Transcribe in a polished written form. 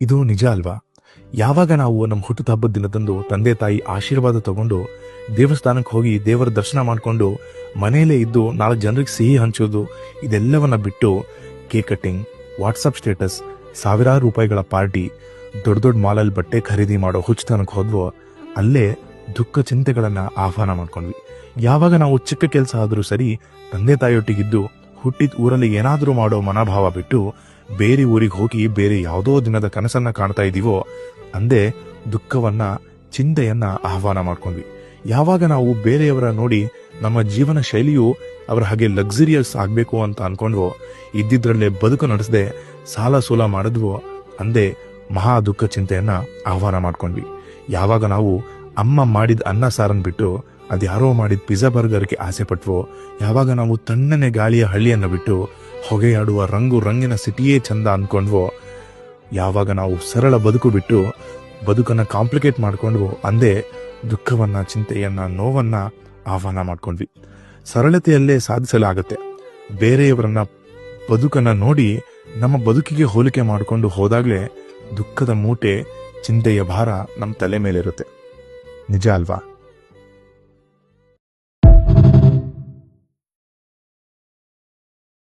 ಇದು ನಿಜ ಅಲ್ವಾ? ಯಾವಾಗ ನಾವು ನಮ್ಮ ಹುಟ್ಟುದ ಹಬ್ಬದ ದಿನದಂದು ತಂದೆ ತಾಯಿ ಆಶೀರ್ವಾದ ತಗೊಂಡು ದೇವಸ್ಥಾನಕ್ಕೆ ಹೋಗಿ ದೇವರ ದರ್ಶನ ಮಾಡಿಕೊಂಡು ಮನೆಯಲ್ಲೇ ಇದ್ದು 4 ಜನರಿಗೆ ಸಿಹಿ ಹಂಚೋದು ಇದೆಲ್ಲವನ್ನ ಬಿಟ್ಟು ಕೇಕ್ ಕಟ್ಟಿಂಗ್, ವಾಟ್ಸಪ್ ಸ್ಟೇಟಸ್, ಸಾವಿರಾರು ರೂಪಾಯಿಗಳ ಪಾರ್ಟಿ, ದೊಡ್ಡ ದೊಡ್ಡ ಮಾಲಲ್ಲಿ ಬಟ್ಟೆ ಖರೀದಿ ಮಾಡೋ ಹುಚ್ಚತನಕ್ಕೆ ಹೋದ್ವೋ ಅಲ್ಲೇ ದುಃಖ ಚಿಂತೆಗಳನ್ನ ಆಹ್ವಾನ ಮಾಡ್ಕೊಂಡ್ವಿ. ಯಾವಾಗ ನಾವು ಚಿಕ್ಕ ಕೆಲಸ ಆದ್ರೂ ಸರಿ ತಂದೆ ತಾಯಿಯೊಟ್ಟಿಗಿದ್ದು ಹುಟ್ಟಿದ ಊರಲ್ಲಿ ಏನಾದ್ರೂ ಮಾಡೋ ಮನೋಭಾವ ಬಿಟ್ಟು ಬೇರೆ ಊರಿಗೆ ಹೋಗಿ ಬೇರೆ ಯಾವುದೋ ದಿನದ ಕನಸನ್ನ ಕಾಣ್ತಾ ಇದೀವೋ ಅಂದೇ ದುಃಖವನ್ನ, ಚಿಂತೆಯನ್ನ ಆಹ್ವಾನ ಮಾಡ್ಕೊಂಡ್ವಿ. ಯಾವಾಗ ನಾವು ಬೇರೆಯವರ ನೋಡಿ ನಮ್ಮ ಜೀವನ ಶೈಲಿಯು ಅವರ ಹಾಗೆ ಲಕ್ಸುರಿಯಸ್ ಆಗ್ಬೇಕು ಅಂತ ಅನ್ಕೊಂಡ್ವೋ, ಇದ್ದಿದ್ರಲ್ಲೇ ಬದುಕು ನಡೆಸದೆ ಸಾಲ ಸೂಲ ಮಾಡಿದ್ವೋ ಅಂದೇ ಮಹಾ ದುಃಖ ಚಿಂತೆಯನ್ನ ಆಹ್ವಾನ ಮಾಡ್ಕೊಂಡ್ವಿ. ಯಾವಾಗ ನಾವು ಅಮ್ಮ ಮಾಡಿದ ಅನ್ನ ಸಾರನ್ ಬಿಟ್ಟು ಅದ್ಯಾರೋ ಮಾಡಿದ ಪಿಜ್ಜಾ ಬರ್ಗರ್ಗೆ ಆಸೆ ಪಟ್ವೋ, ಯಾವಾಗ ನಾವು ತಣ್ಣನೆ ಗಾಳಿಯ ಹಳ್ಳಿಯನ್ನ ಬಿಟ್ಟು ಹೊಗೆಯಾಡುವ ರಂಗಿನ ಸಿಟಿಯೇ ಚಂದ ಅನ್ಕೊಂಡ್ವೋ, ಯಾವಾಗ ನಾವು ಸರಳ ಬದುಕು ಬಿಟ್ಟು ಬದುಕನ್ನ ಕಾಂಪ್ಲಿಕೇಟ್ ಮಾಡ್ಕೊಂಡ್ವೋ ಅಂದೇ ದುಃಖವನ್ನ, ಚಿಂತೆಯನ್ನ, ನೋವನ್ನ ಆಹ್ವಾನ ಮಾಡ್ಕೊಂಡ್ವಿ. ಸರಳತೆಯಲ್ಲೇ ಸಾಧಿಸಲಾಗತ್ತೆ. ಬೇರೆಯವರನ್ನ ಬದುಕನ್ನ ನೋಡಿ ನಮ್ಮ ಬದುಕಿಗೆ ಹೋಲಿಕೆ ಮಾಡಿಕೊಂಡು ಹೋದಾಗ್ಲೇ ದುಃಖದ ಮೂಟೆ, ಚಿಂತೆಯ ಭಾರ ನಮ್ಮ ತಲೆ ಮೇಲಿರುತ್ತೆ. ನಿಜ ಅಲ್ವಾ?